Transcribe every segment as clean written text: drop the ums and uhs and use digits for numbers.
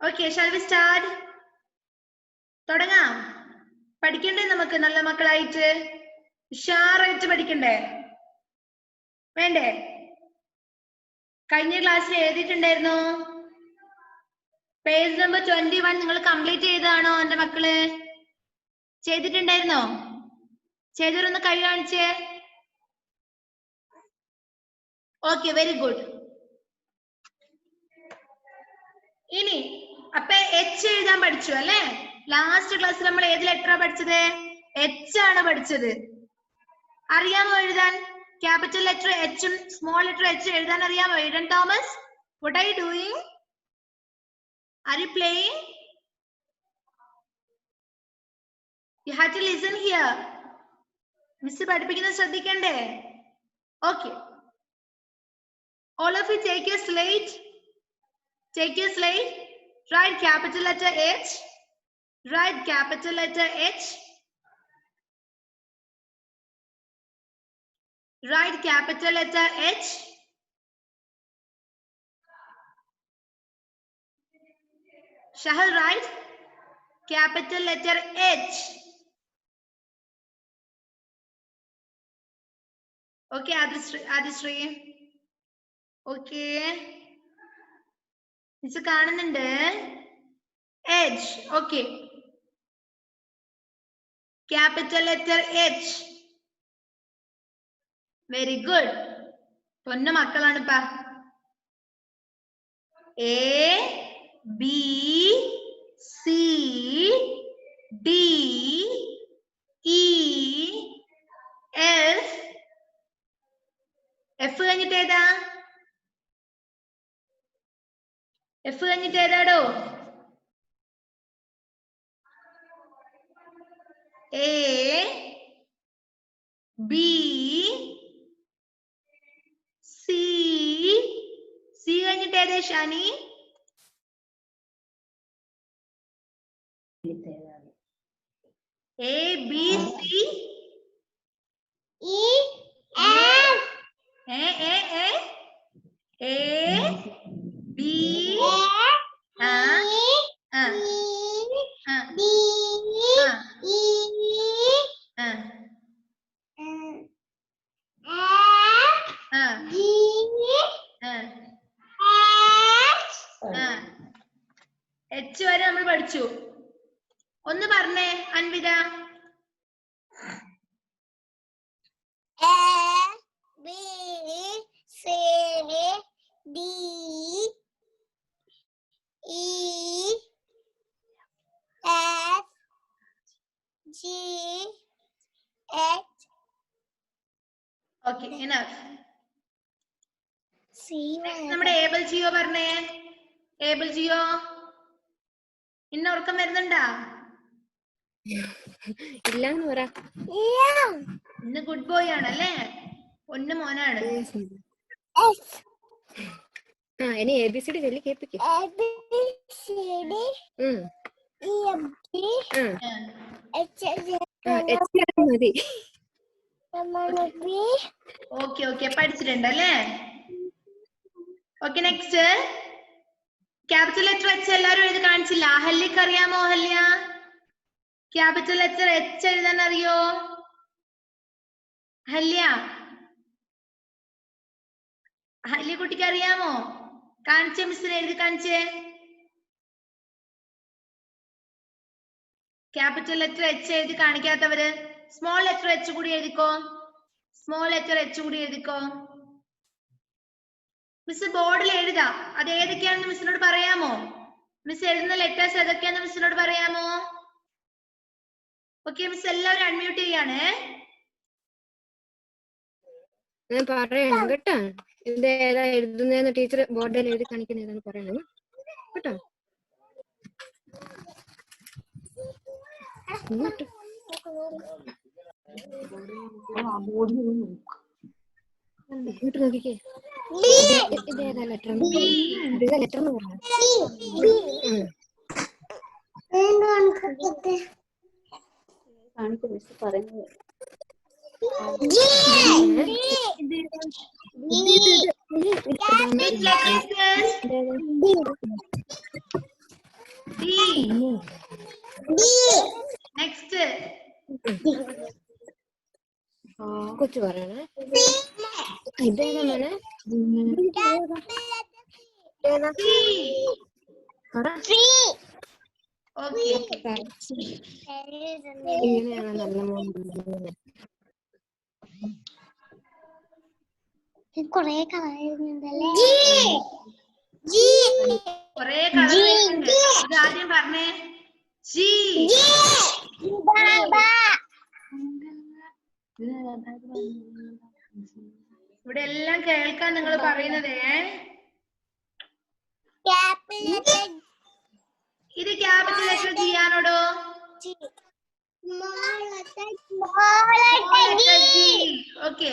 Okay, shall we start? തുടങ്ങാം. പഠിക്കണ്ടേ നമുക്ക് നല്ല മക്കളായിട്ട് ഉഷാറായിട്ട് പഠിക്കണ്ടേ? വേണ്ടേ? കഴിഞ്ഞ ക്ലാസ്സിൽ എഴുതിയിട്ടുണ്ടായിരുന്നു പേജ് നമ്പർ 21 നിങ്ങൾ കംപ്ലീറ്റ് ചെയ്തതാണോ എന്റെ മക്കള്? ചെയ്തിട്ടുണ്ടായിരുന്നോ? ചെയ്തവരൊന്ന് കൈ കാണിച്ചേ. Okay, very good. ഇനി അപ്പൊ എച്ച് എഴുതാൻ പഠിച്ചു അല്ലേ? ലാസ്റ്റ് ക്ലാസ്സിൽ നമ്മൾ ഏത് ലെറ്ററാ പഠിച്ചത്? എച്ച് ആണ് പഠിച്ചത്. അറിയാമോ എഴുതാൻ? ക്യാപിറ്റൽ ലെറ്റർ എച്ചും സ്മോൾ ലെറ്റർ എച്ച് എഴുതാൻ അറിയാമോ? എഴുതാൻ Thomas, what are you doing? Are you playing? You have to listen here. Miss പഠിപ്പിക്കുന്നത് ശ്രദ്ധിക്കണ്ടേ? Okay. All of you take your slate. Take your slate. Write capital letter H. Write capital letter H. Write capital letter H. Shahal, write capital letter H. Okay, Adisri. Okay. It's a കാണുന്നുണ്ട്. H. Okay. Capital letter H. Very good. പൊന്നു മക്കളാണ് pa. A, B, C, D, E, F. F കഴിഞ്ഞിട്ട് ഏതാ? F കഴിഞ്ഞിട്ട് ഏതാടോ? A, B, C, C കഴിഞ്ഞിട്ട് ഏതാ Shani? A, B, C, E, F. A, B, H വരെ നമ്മൾ പഠിച്ചു. ഒന്ന് പറഞ്ഞേ Anvitha. A, B, C, D, E, F, G, H. Okay, enough. C. നമ്മുടെ ഏബിൾ ജിയോ പറഞ്ഞേ. ഏബിൾ ജിയോ ഇന്ന് ഉറക്കം വരുന്നുണ്ടാ? ഇല്ലാന്ന് പറ. ഇന്ന് ഗുഡ് ബോയ് ആണല്ലേ? പൊന്നു മോനാണ്. ഇനി ABCD ചൊല്ലി കേൾപ്പിക്കും. ABCD മതി. ഓക്കെ ഓക്കെ, പഠിച്ചിട്ടുണ്ടല്ലേ? Okay, next capital letter H എല്ലാരും എഴുതി കാണിച്ചില്ല. അഹല്യക്ക് അറിയാമോ? അഹല്യ ക്യാപിറ്റൽ ലെറ്റർ എച്ച് എഴുതാൻ അറിയോ? അഹല്യ, അഹല്യ കുട്ടിക്ക് അറിയാമോ? കാണിച്ചേ, മിസ്സിനെ എഴുതി കാണിച്ചേ. ക്യാപിറ്റൽ ലെറ്റർ എച്ച് എഴുതി കാണിക്കാത്തവര് സ്മോൾ ലെറ്റർ എച്ച് കൂടി എഴുതിക്കോ. സ്മോൾ ലെറ്റർ എച്ച് കൂടി എഴുതിക്കോ. മിസ് ബോർഡിൽ എഴുതാം. അത് ഏതൊക്കെയാണെന്ന് മിസ്സിനോട് പറയാമോ? മിസ് എഴുതുന്ന ലെറ്റേഴ്സ് ഏതൊക്കെയാണെന്ന് മിസ്സിനോട് പറയാമോ? ഓക്കെ, മിസ് എല്ലാവരും അൺമ്യൂട്ട് ചെയ്യാണ്. ഞാൻ പറയണം കേട്ടോ. ഇത് ഏതാ എഴുതുന്നതെന്ന് ടീച്ചർ ബോർഡിൽ എഴുതി കാണിക്കുന്നതെന്ന് പറയണം കേട്ടോ. ഇങ്ങോട്ട് നോക്കിക്കേ. ഇതേതാ ലെറ്റർ? ലെറ്റർ എന്ന് പറഞ്ഞു. കാണിക്കും മിസ് പറയുന്നത്. Next. കൊച്ചു പറയണേ. ഇതേതാ മോനെ? C. Okay. ഇങ്ങനെയാണ് നല്ല മോൻ. കൊറേ കളയുന്നുണ്ടല്ലേ. കൊറേ കളർ വരുന്നുണ്ട്. ഇത് ആദ്യം പറഞ്ഞേ. G. ഇവിടെ എല്ലാം കേൾക്കാൻ നിങ്ങൾ പറയുന്നതേ. ഇത് ക്യാപിറ്റൽ ലെറ്റർ G ആണോടോ? Okay okay.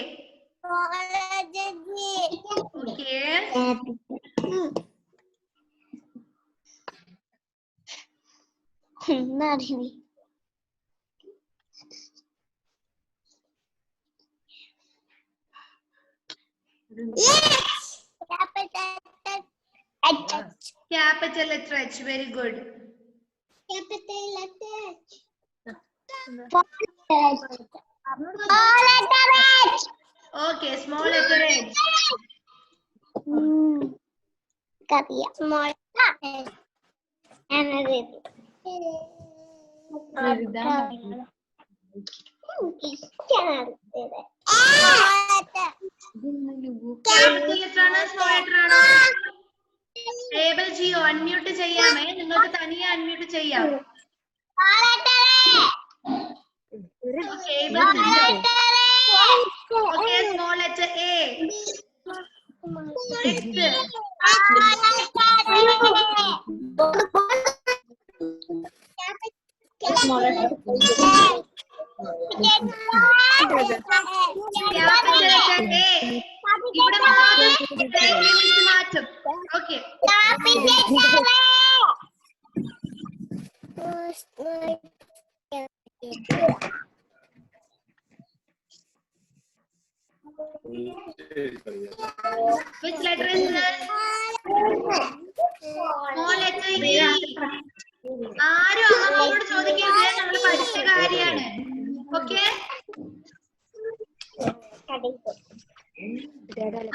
Capital letter H. Very good. Okay, small letter H. Small. Capital letter ആണോ small letter ആണോ? Table Geo unmute ചെയ്യാമേ. നിങ്ങൾക്ക് തനിയെ unmute ചെയ്യാം. Okay, okay, small letter A. Next. Capital letter A. ഇവിടെ മാറ്റും. Okay. Which letter is this? Small letter E. ആരും അമ്മയോട് ചോദിക്കരുത്, നമ്മൾ പഠിച്ച കാര്യമാണ്. ഓക്കെ,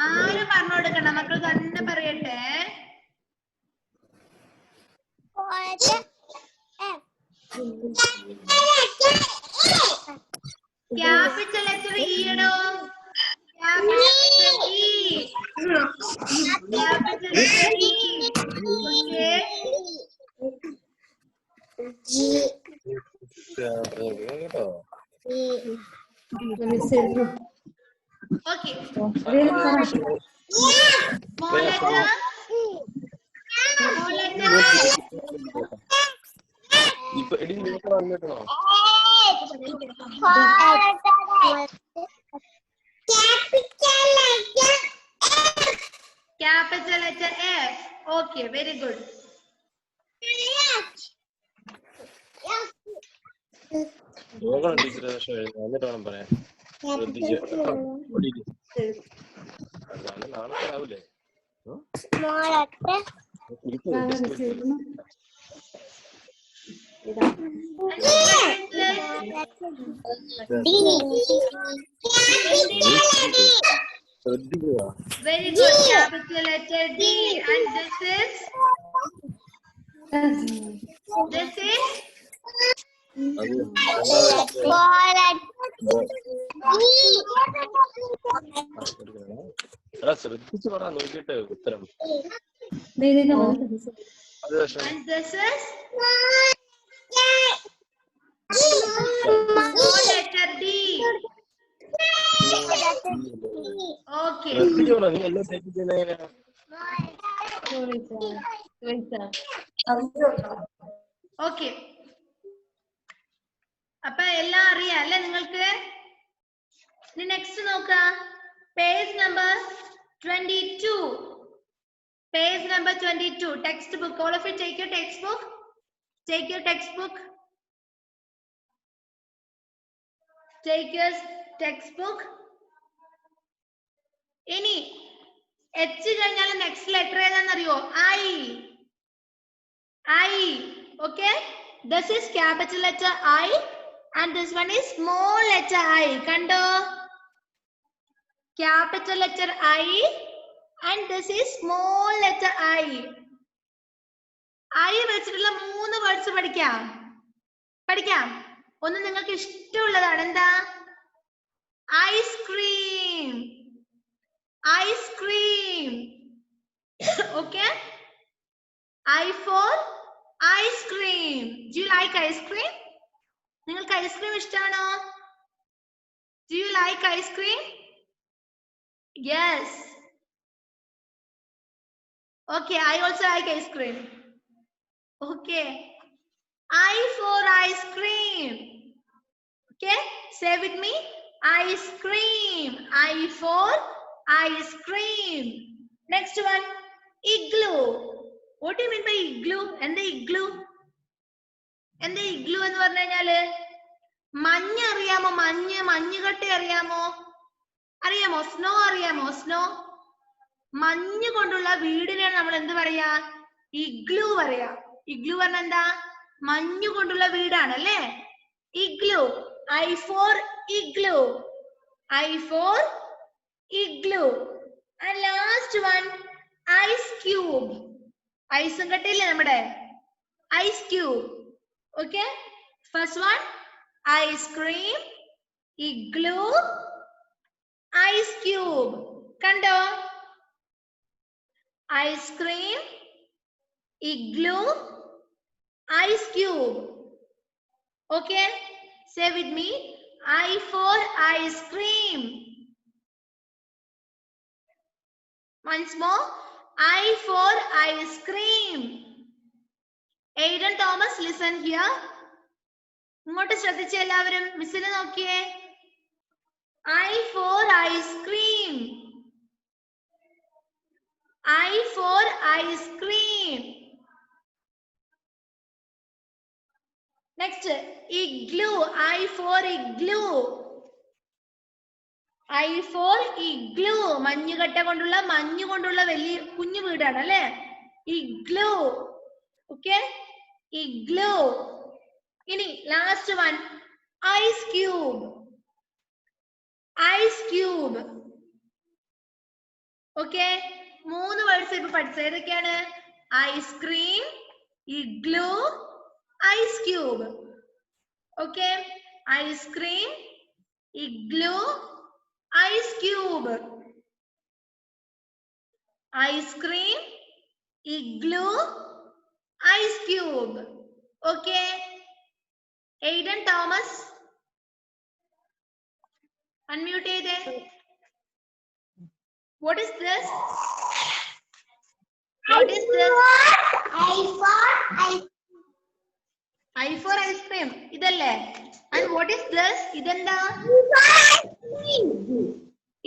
ആരും പറഞ്ഞു കൊടുക്കണ്ട, മക്കൾ തന്നെ പറയട്ടെ. ക്യാപിറ്റൽ ലെറ്റർ ഇ ആണോ? Capital E. Capital letter E. Okay, okay. Small letter, small letter capital letter F. Okay, very good. Very good, capital letter D. And this is ശ്രദ്ധിച്ചു പറ, നോക്കിട്ട് ഉത്തരം. and this is small letter D. Okay. ശ്രദ്ധിച്ചു പറ, നീ എല്ലാം തെറ്റിക്കുന്ന എങ്ങനെയാ? Okay, അപ്പൊ എല്ലാം അറിയാം അല്ലെ നിങ്ങൾക്ക്? ഇനി നെക്സ്റ്റ് നോക്കാം, page number 22. Page number 22, textbook. All of you take your textbook. Take your textbook. Take your textbook. ഇനി H കഴിഞ്ഞാൽ നെക്സ്റ്റ് ലെറ്റർ ഏതാണെന്നറിയോ? I. Okay, this is capital letter I and this one is small letter I. Kando? Capital letter I and this is small letter I. I വെച്ചിട്ടുള്ള 3 words പഠിക്കാം. ഒന്ന് നിങ്ങൾക്ക് ഇഷ്ടമുള്ളതാണ്. എന്താ? Ice cream. Okay, I for ice cream. Do you like ice cream? നിങ്ങൾക്ക് ice cream ഇഷ്ടമാണോ? Do you like ice cream? Yes. Okay, I also like ice cream. Okay, I for ice cream. Okay, say with me, ice cream. I for ice cream. Next one, igloo. What do you mean by igloo? എന്താ igloo? എന്താ igloo എന്ന് പറഞ്ഞു കഴിഞ്ഞാല് മഞ്ഞ് അറിയാമോ? മഞ്ഞുകട്ട അറിയാമോ? Snow അറിയാമോ? Snow മഞ്ഞ് കൊണ്ടുള്ള വീടിനെയാണ് നമ്മൾ എന്ത് പറയാ? ഇഗ്ലൂ പറയാ. ഇഗ്ലൂ പറഞ്ഞ എന്താ? മഞ്ഞ് കൊണ്ടുള്ള വീടാണ് അല്ലേ? Igloo. I for igloo. I for igloo. And last one, ice cube. ഐസും കട്ടയില്ലേ നമ്മുടെ? Ice cube. Okay, first one, ice cream, igloo, ice cube. കണ്ടോ? Ice cream, igloo, ice cube. Okay, say with me, I for ice cream. Once more, I for ice cream. Aiden Thomas, listen here. ഇങ്ങോട്ട് ശ്രദ്ധിച്ച എല്ലാവരും മിസ്സിനെ നോക്കിയേ. I for ice cream. I for ice cream. Next, igloo. I for igloo. I for igloo. മഞ്ഞുകട്ട കൊണ്ടുള്ള വലിയ കുഞ്ഞു വീടാണ് അല്ലേ? Igloo. Okay, igloo. ഇനി last one, ice cube. Ice cube. Okay, 3 words ഇപ്പൊ പഠിച്ചത്. ഏതൊക്കെയാണ്? Ice cream, igloo, ice cube. Okay, ice cream, igloo, ice cube. Ice cream, igloo, ice cube. Okay, Aiden Thomas, unmute ചെയ്തേ. What is this? What is this? I for ice cream. ഇതല്ലേ? And what is this? ഇതെന്താ?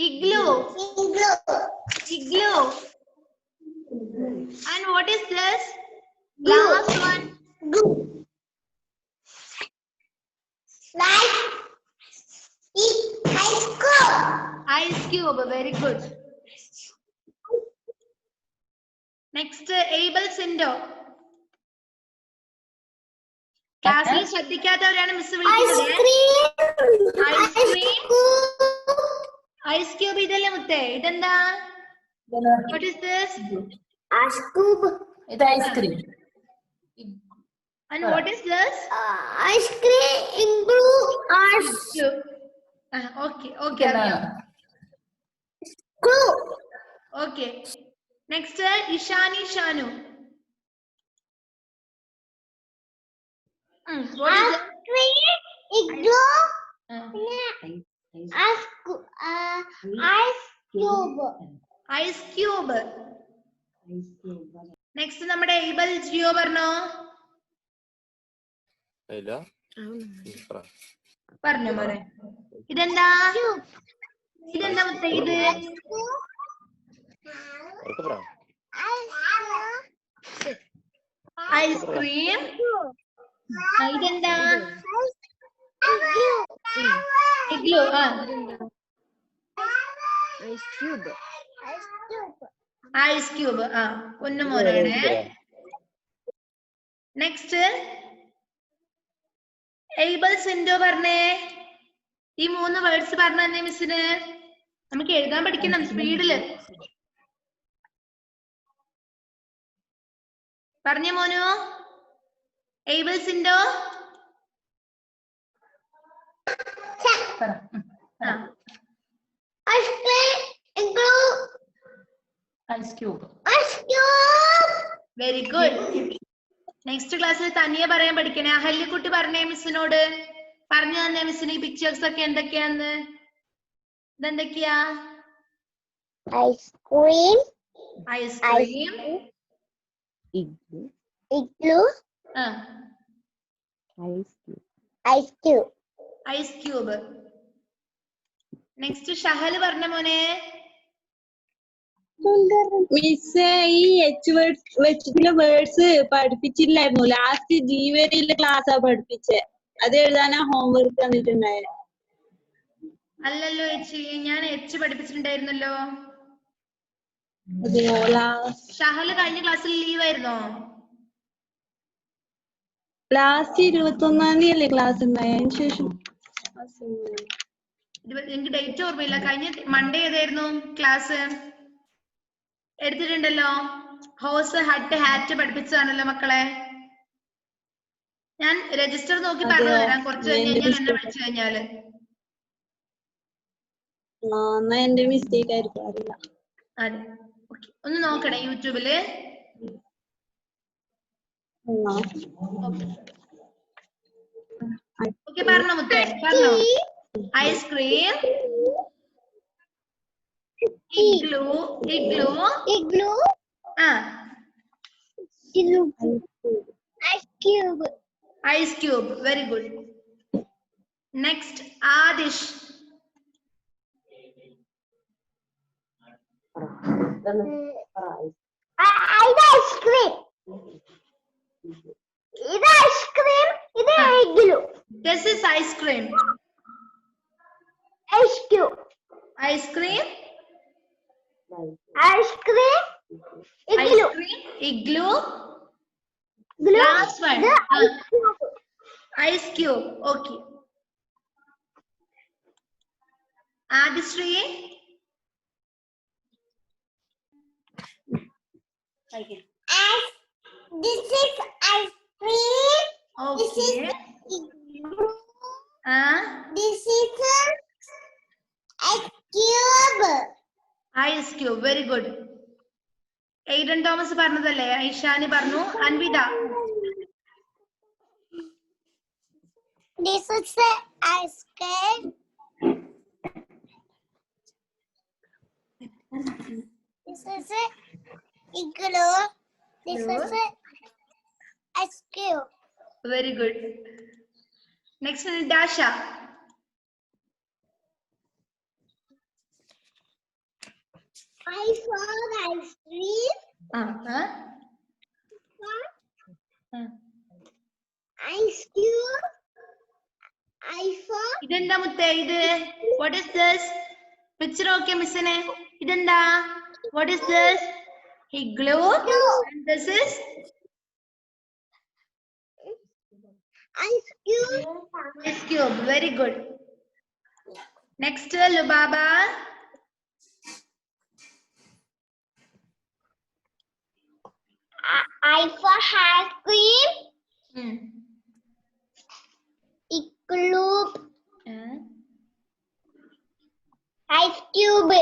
Igloo. Igloo. And what is this? Last one. Ice cube. Very good. Next, Abel Sindo. ക്ലാസ്സിൽ ശ്രദ്ധിക്കാത്തവരാണ് miss വിളിക്കുന്നത്. Ice cube ഇതല്ലേ മുത്തേ? ഇതെന്താ? What is this? Ice cube. ഇത് ice cream. And what is this? Ice cream, igloo, ice cube. Okay. glue. Okay. Next, Ishani Shanu. What is it? Igloo, Ice cube. Next, നമ്മുടെ Abel Gio പറഞ്ഞോ. പറഞ്ഞോ മോനെ. ഇതെന്താ? മുത്തേ ഇത്? ഐസ്ക്രീം. ഇതെന്താ? Igloo. Ice cube. പൊന്നുമോനാണ്. നെക്സ്റ്റ് ഏബിൾ സിൻഡോ പറഞ്ഞേ. ഈ 3 വേർഡ്സ് പറഞ്ഞേ മിസ്സിന്. നമുക്ക് എഴുതാൻ പഠിക്കണം സ്പീഡില്. പറഞ്ഞേ മോനു. Abel Sindo. Ice cream igloo. Ice cube. Ice cube. Very good. Next ക്ലാസ്സിൽ തനിയെ പറയാൻ പഠിക്കണേ. അഹല്യക്കുട്ടി പറഞ്ഞേ മിസ്സിനോട്. പറഞ്ഞു തന്നെ മിസ്സിന് ഈ പിക്ചേഴ്സ് ഒക്കെ എന്തൊക്കെയാന്ന്. ഇതെന്തൊക്കെയാ? Ice cream. Ice cream. Igloo. Ice cube. Ice cube. Next Shahal പറഞ്ഞ മോനെ. മിസ് ഈ എച്ച് വേർഡ്സ് വെച്ചിട്ടുള്ള വേർഡ്സ് പഠിപ്പിച്ചില്ലായിരുന്നു. ലാസ്റ്റ് ജി വരെയുള്ള ക്ലാസ്സാ പഠിപ്പിച്ചേ. അത് എഴുതാനാ ഹോംവർക്ക് തന്നിട്ടുണ്ടായത്. അല്ലല്ലോ ചേച്ചി, ഞാൻ എച്ച് പഠിപ്പിച്ചിട്ടുണ്ടായിരുന്നല്ലോ. അതെയോ? ഷഹല് കഴിഞ്ഞ ക്ലാസ്സിൽ ലീവ് ആയിരുന്നോ? ലാസ്റ്റ് 21-ാം തീയതി അല്ലേ ക്ലാസ് ഉണ്ടായ? അതിന് ശേഷം എനിക്ക് ഡേറ്റ് ഓർമ്മയില്ല. കഴിഞ്ഞ മൺഡേ ഏതായിരുന്നു ക്ലാസ്? എടുത്തിട്ടുണ്ടല്ലോ. ഹോസ് ഹട്ട് ഹാറ്റ് പഠിപ്പിച്ചതാണല്ലോ മക്കളെ. ഞാൻ രജിസ്റ്റർ നോക്കി പറഞ്ഞു തരാം കുറച്ച് കഴിഞ്ഞ് കഴിഞ്ഞാൽ എന്നെ വിളിച്ചു കഴിഞ്ഞാല്. എന്നാ എന്റെ മിസ്റ്റേക്ക് ആയിരിക്കും, അറിയില്ല. അതെ, ഒന്ന് നോക്കണേ യൂട്യൂബില്. ഓക്കെ പറഞ്ഞോ മുത്തേ, പറഞ്ഞോ. Ice cream. Igloo. Igloo. Igloo. Ice cube. Ice cube. Very good. Next Adish. Ice cream. This ice cream. This igloo. This is ice cream. Ice cube. Ice cream. Ice cream. Ice Igloo. cream. Igloo. Glue. Last one. The ice cube. Ice cube. Okay. Adishree. This is ice cream. This is Okay. igloo. This is ice cube. ice cube. Very good. Aiden Thomas പറഞ്ഞതല്ലേ? ഐഷാനി പറഞ്ഞു. Anvitha. This is the ice cream. This is the igloo. This is the ice cube. Very good. Next is Dasha. I saw the ice cream. Ice cube. I saw. ഇതെന്താ മുത്തേ ഇത്? What is this? Picture okay മിസ്സിനെ. ഇതെന്താ? What is this? Igloo. And this is Ice cube. ice cube. Very good. Next Lubaba. I for ice cream. Igloo. Ice cube.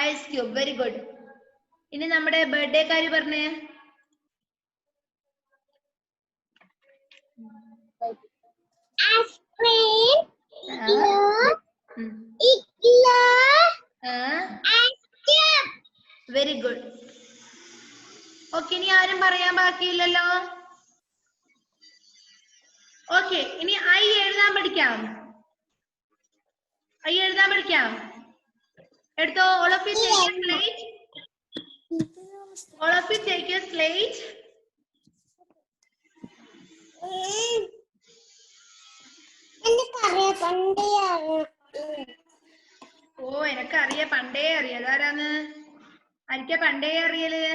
Ice cube. Very good. ഇനി നമ്മുടെ birthday കാര്യം പറഞ്ഞേ. Ice cream. Igloo. Igloo. Ice cube. Very good. Okay, ഇനി ആരും പറയാൻ ബാക്കിയില്ലല്ലോ. Okay, ഇനി I എഴുതാൻ പഠിക്കാം. ഐ എഴുതാൻ പഠിക്കാം. എടുത്തോ. All of you take a slate. All of you take a slate. ഓ, എനക്കറിയാം, പണ്ടേ അറിയാം. അതാരാന്ന്? ആരിക്കാ പണ്ടേ അറിയല്?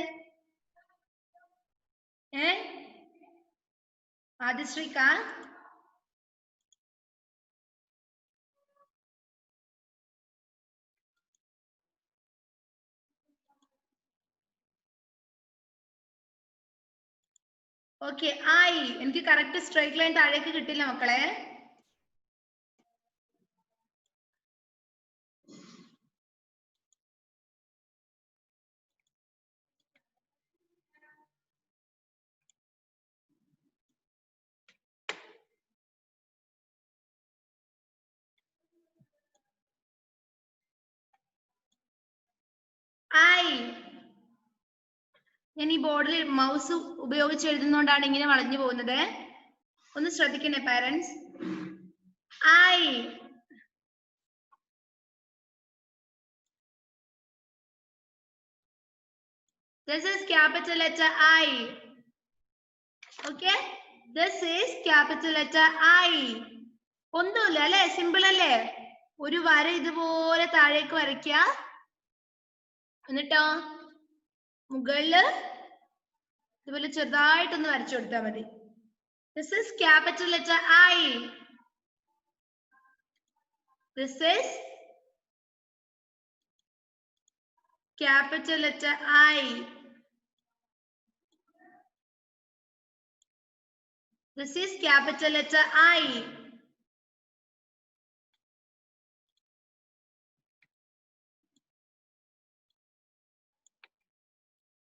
ആദിശ്രീക ഓക്കെ ആയി. എനിക്ക് കറക്റ്റ് സ്ട്രൈറ്റ് ലൈൻ താഴേക്ക് കിട്ടില്ല മക്കളെ. ആയി. ഞാൻ ഈ ബോർഡിൽ മൗസ് ഉപയോഗിച്ച് എഴുതുന്നോണ്ടാണ് ഇങ്ങനെ വളഞ്ഞു പോകുന്നത്. ഒന്ന് ശ്രദ്ധിക്കണേ parents. I. This is capital letter I. Okay? This is capital letter I. ഒന്നുമില്ല അല്ലെ? സിമ്പിൾ അല്ലേ? ഒരു വര ഇതുപോലെ താഴേക്ക് വരയ്ക്കുക. എന്നിട്ടോ മുകളില് ഇതുപോലെ ചെറുതായിട്ടൊന്ന് വരച്ചു കൊടുത്താൽ മതി. This is capital letter I. This is capital letter I. This is capital letter I.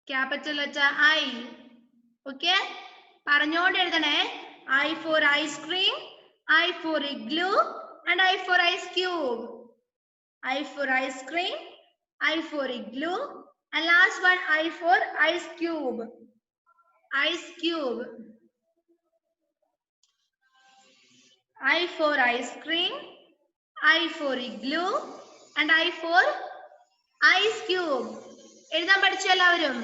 Capital letter I. Okay? പറഞ്ഞോണ്ട് എഴുതണേ. I for ice cream, I for igloo, and I for ice cube. I for ice cream, I for igloo, and last one I for ice cube. Ice cube. I for ice cream, I for igloo, and I for ice cube. എഴുതാൻ പഠിച്ചു എല്ലാവരും?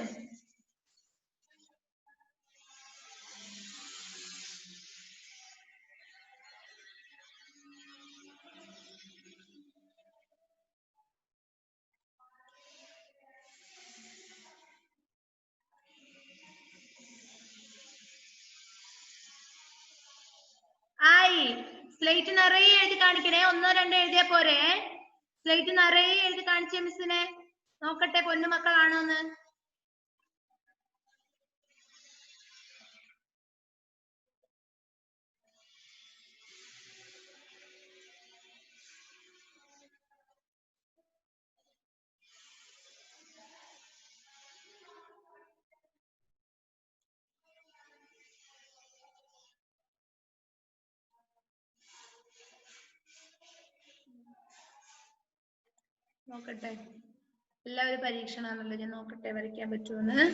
ആയി. Slate നിറയെ എഴുതി കാണിക്കണേ. 1 2 എഴുതിയാ പോരെ. Slate നിറയെ എഴുതി കാണിച്ചേ മിസ്സിനെ. നോക്കട്ടെ പൊന്നുമക്കളാണോന്ന്. നോക്കട്ടെ. എല്ലാവരും പരീക്ഷണമാണല്ലോ. ഞാൻ നോക്കട്ടെ വരയ്ക്കാൻ പറ്റുമെന്ന്.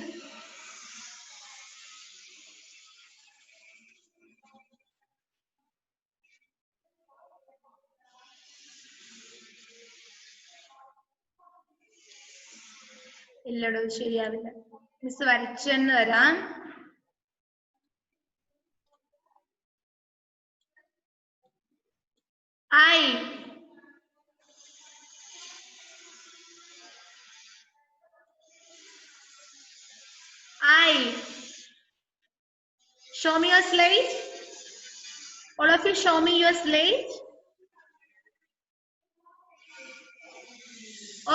ഇല്ലടോ ശരിയാവില്ല. മിസ് വരച്ചെന്ന് വരാം. I. I. Show me your slate. All of you show me your slate.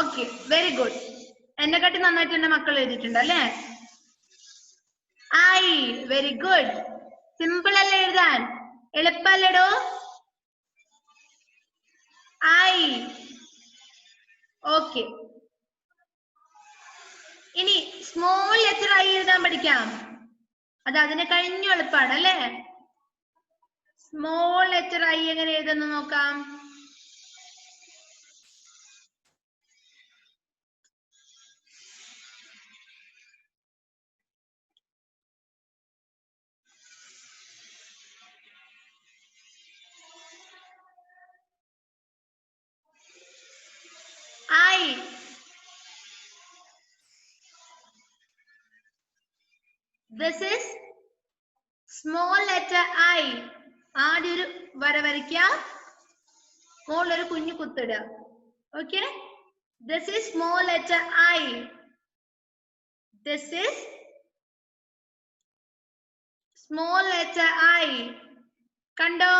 Okay, very good. എന്നെക്കാട്ടി നന്നായിട്ട് എന്റെ മക്കൾ എഴുതിയിട്ടുണ്ട് അല്ലേ? I. Very good. സിമ്പിൾ അല്ലേ എഴുതാൻ? എളുപ്പല്ലേടോ? I. Okay. ഇനി സ്മോൾ ലെറ്റർ I എഴുതാൻ പഠിക്കാം. അത് അതിനെ കഴിഞ്ഞു എളുപ്പമാണ് അല്ലേ? സ്മോൾ ലെറ്റർ I എങ്ങനെ എഴുതുന്നു നോക്കാം. I. This is small letter I. ആദ്യം ഒരു വര വരയ്ക്കുക. മുകളിലൊരു കുഞ്ഞു കുത്തിടുക. Okay? This is small letter I. This is small letter I. കണ്ടോ?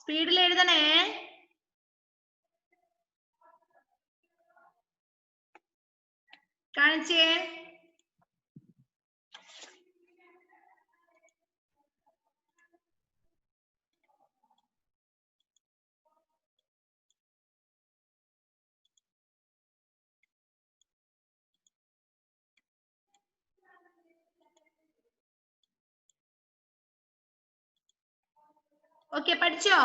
സ്പീഡിൽ എഴുതണേ. കാണിച്ചേ. ഓക്കെ, പഠിച്ചോ?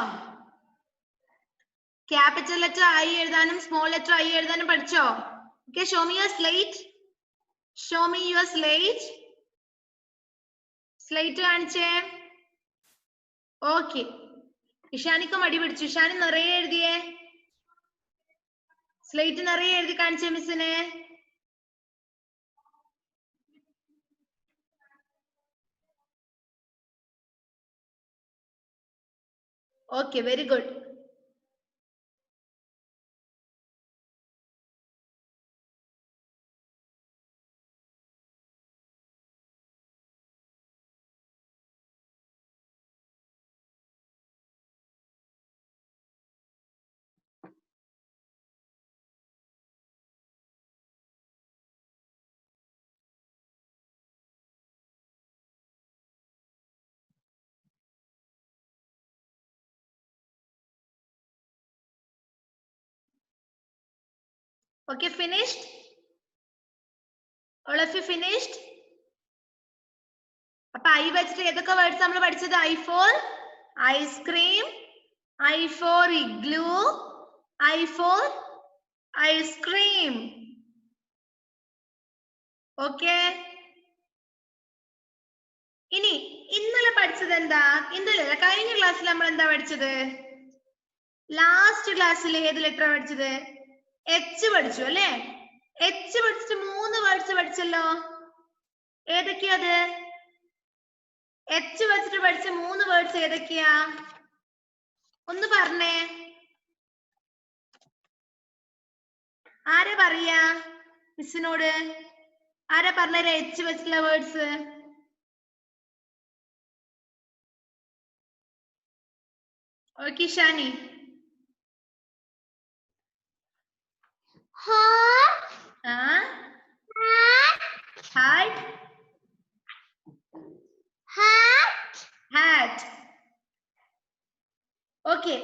ക്യാപിറ്റൽ ലെറ്റർ ഐ എഴുതാനും സ്മോൾ ലെറ്റർ ഐ എഴുതാനും പഠിച്ചോ? Okay, show me your slate. Show me your slate. Slate കാണിച്ചേ. ഓക്കെ, ഇഷാനിക്ക് മടി പിടിച്ചു. ഇഷാനി നിറയെ എഴുതിയേ. സ്ലേറ്റ് നിറയെ എഴുതി കാണിച്ചേ മിസ്സിനെ. Okay, very good. Okay, finished? All of you finished? അപ്പൊ ഐ വെച്ചിട്ട് ഏതൊക്കെ വേർഡ്സ് നമ്മൾ പഠിച്ചത്? I for ice cream, I for igloo, I for ice cream. Okay, ഇനി ഇന്നലെ പഠിച്ചത് എന്താ? ഇന്നലെ കഴിഞ്ഞ ക്ലാസ്സിൽ നമ്മൾ എന്താ പഠിച്ചത്? ലാസ്റ്റ് ക്ലാസ്സിൽ ഏത് ലെറ്റർ പഠിച്ചത്? എച്ച് പഠിച്ചു അല്ലേ? എച്ച് പഠിച്ചിട്ട് 3 വേർഡ്സ് പഠിച്ചല്ലോ. ഏതൊക്കെയത്? എച്ച് വെച്ചിട്ട് പഠിച്ച 3 വേർഡ്സ് ഏതൊക്കെയാ? ഒന്ന് പറഞ്ഞേ. ആരാ പറയാ മിസ്സിനോട്? ആരാ പറഞ്ഞ എച്ച് വെച്ചിട്ടുള്ള words? Okay Shani. Hat. Hat. Okay.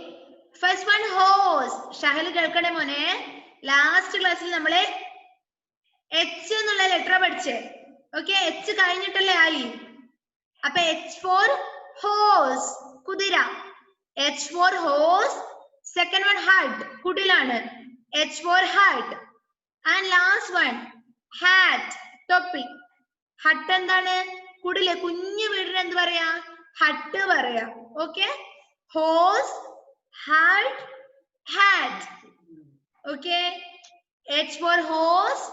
First one hose. Shahal കേൾക്കണേ മോനെ. ലാസ്റ്റ് ക്ലാസ്സിൽ നമ്മള് എച്ച് എന്നുള്ള ലെറ്റർ പഠിച്ചേ. ഓക്കെ, എച്ച് കഴിഞ്ഞിട്ടല്ലേ ആയി. അപ്പൊ എച്ച് ഫോർ ഹോസ്, കുതിര. H for horse. Second one hut, കുടിലാണ്. H for hut. And last one hat, തൊപ്പി. ഹട്ട് എന്താണ്? കുടില്. കുഞ്ഞു വീടിന് എന്ത് പറയാ? ഹട്ട് പറയാ. Okay, horse, hut, hat. Okay, H for hose,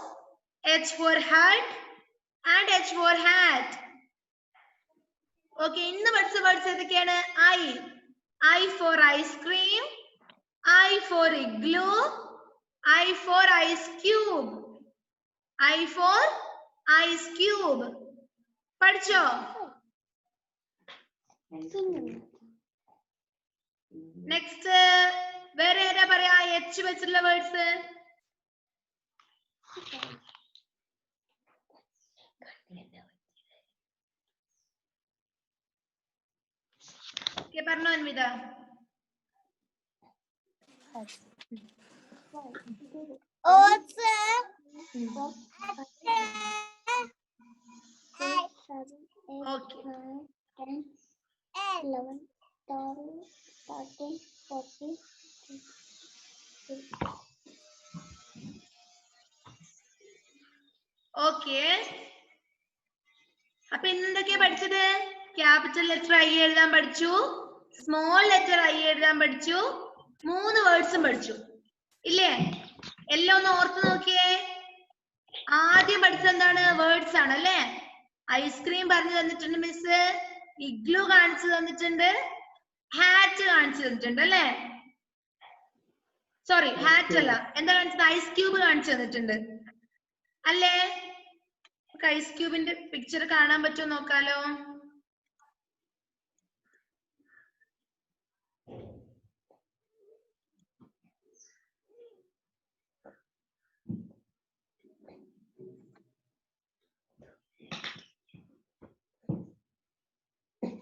H for hat and H for hat. Okay, ഇന്ന് പഠിച്ച വേർഡ്സ് ഏതൊക്കെയാണ്? I for ice cream, I for igloo, I for ice cube, I for ice cube. പഠിച്ചോ? Next വേറെ ഏതാ പറയാ H വെച്ചിട്ടുള്ള words? പറഞ്ഞോ Anvitha. Okay, അപ്പൊ ഇന്നെന്തൊക്കെയാ പഠിച്ചത്? ക്യാപിറ്റൽ ലെറ്റർ ഐ എഴുതാൻ പഠിച്ചു, സ്മോൾ ലെറ്റർ ഐ എഴുതാൻ പഠിച്ചു, 3 വേർഡ്സും പഠിച്ചു ഇല്ലേ? എല്ലാം ഒന്ന് ഓർത്ത് നോക്കിയേ. ആദ്യം പഠിച്ചത് എന്താണ്? വേർഡ്സ് ആണ് അല്ലേ? ഐസ്ക്രീം പറഞ്ഞു തന്നിട്ടുണ്ട് മിസ്, ഇഗ്ലു കാണിച്ചു തന്നിട്ടുണ്ട്, ഹാറ്റ് കാണിച്ചു തന്നിട്ടുണ്ട് അല്ലേ? സോറി, ഹാറ്റ് അല്ല, എന്താ കാണിച്ചത്? ഐസ് ക്യൂബ് കാണിച്ചു തന്നിട്ടുണ്ട് അല്ലേ? ഐസ് ക്യൂബിന്റെ പിക്ചർ കാണാൻ പറ്റുമോ നോക്കാലോ?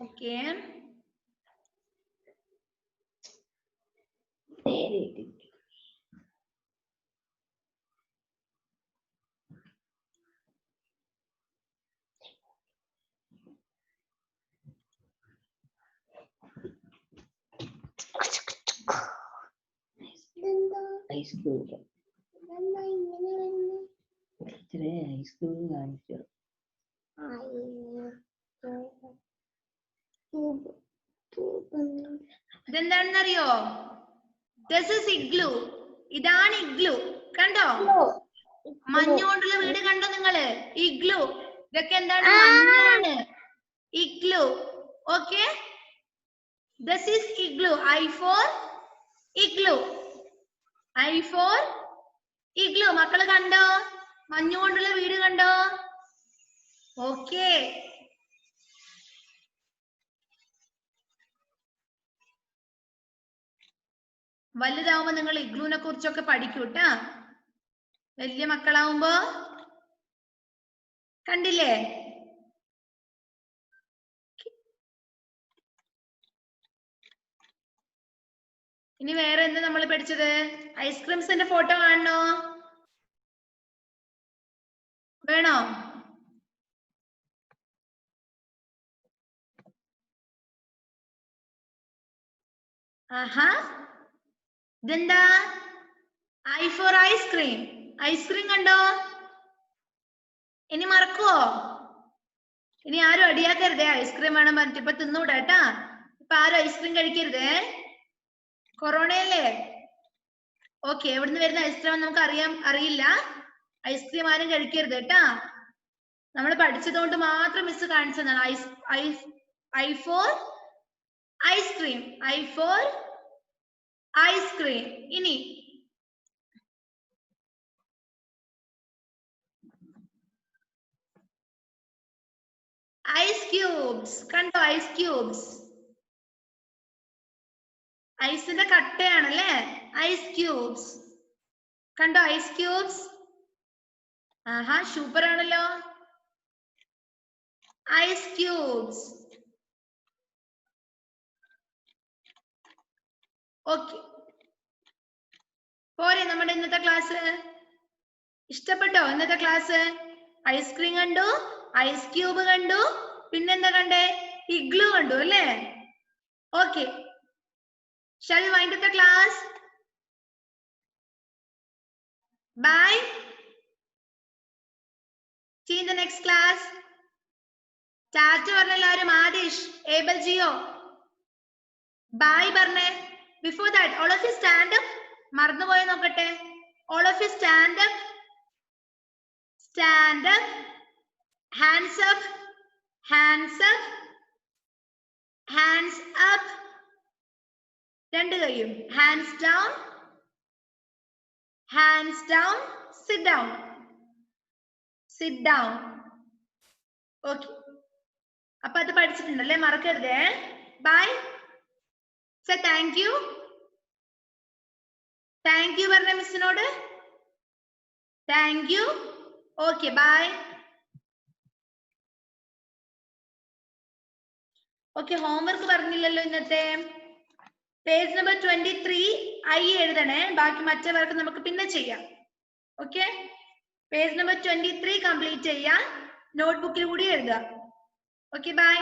Okay, ice cube ice cube കാണിച്ചു. ഇതെന്താണെന്നറിയോ? This is igloo. ഇതാണ് ഇഗ്ലു. കണ്ടോ? മഞ്ഞുകൊണ്ടുള്ള വീട് കണ്ടോ നിങ്ങള്? ഇഗ്ലു. ഇതൊക്കെ എന്താണ്? മഞ്ഞാണ്. Igloo. Okay, this is igloo. I for igloo. I for igloo. മക്കള് കണ്ടോ? മഞ്ഞുകൊണ്ടുള്ള വീട് കണ്ടോ? ഓക്കെ, വലുതാവുമ്പോ നിങ്ങൾ ഇഗ്ലൂനെ കുറിച്ചൊക്കെ പഠിക്കൂട്ടാ. വലിയ മക്കളാവുമ്പോ കണ്ടില്ലേ? ഇനി വേറെ എന്താ നമ്മൾ പഠിച്ചത്? ഐസ്ക്രീംസിന്റെ ഫോട്ടോ കാണണോ? വേണോ? ആഹാ, ഇതെന്താ? I for ice cream. ഐസ്ക്രീം കണ്ടോ? ഇനി മറക്കുവോ? ഇനി ആരും അടിയാക്കരുതേ. ഐസ്ക്രീം വേണം പറഞ്ഞിട്ട് ഇപ്പൊ തിന്നൂടാട്ടാ. ഇപ്പൊ ആരും ഐസ്ക്രീം കഴിക്കരുതേ, കൊറോണയല്ലേ. ഓക്കെ, എവിടുന്ന് വരുന്ന ഐസ്ക്രീം നമുക്ക് അറിയില്ല. ഐസ്ക്രീം ആരും കഴിക്കരുത് കേട്ടാ. നമ്മൾ പഠിച്ചതുകൊണ്ട് മാത്രം മിസ് കാണിച്ചതാണ്. I for ice cream. I for ice cream. ഇനി ഐസ് ക്യൂബ്സ് കണ്ടോ? ഐസ് ക്യൂബ്സ് ഐസിന്റെ കട്ടയാണല്ലേ? ഐസ് ക്യൂബ്സ് കണ്ടോ? Ice cubes. ആഹാ, സൂപ്പർ ആണല്ലോ. Ice cubes. ഓക്കെ, പോരെ നമ്മുടെ ഇന്നത്തെ ക്ലാസ്? ഇഷ്ടപ്പെട്ടോ ഇന്നത്തെ ക്ലാസ്? ഐസ്ക്രീം കണ്ടു, ഐസ് ക്യൂബ് കണ്ടു, പിന്നെന്താ കണ്ടേ? ഇഗ്ലു കണ്ടു അല്ലേ? Okay, shall we wind up the class? Bye. See you in the next class. Tata പറഞ്ഞ എല്ലാവരും. ആദിഷ്, ഏബൽ ജിയോ, bye പറഞ്ഞേ. Before that, all of you stand up. മറന്നുപോയ നോക്കട്ടെ. All of you stand up. Stand up. Hands up. Hands up. Hands up. രണ്ട് കൈയും. Hands down. Hands down. Sit down. Sit down. Okay. അപ്പൊ അത് പഠിച്ചിട്ടുണ്ടല്ലേ? മറക്കരുതേ. Bye. Say thank you. Thank you പറഞ്ഞ മിസ്സിനോട്. Thank you. Okay, bye. Okay, homework പറഞ്ഞില്ലല്ലോ ഇന്നത്തെ. Page number 23 ഐ എഴുതണേ. ബാക്കി മറ്റേ വർക്ക് നമുക്ക് പിന്നെ ചെയ്യാം. ഓക്കെ, പേജ് നമ്പർ 23 കംപ്ലീറ്റ് ചെയ്യാം. നോട്ട്ബുക്കിൽ കൂടി എഴുതുക. Okay, by.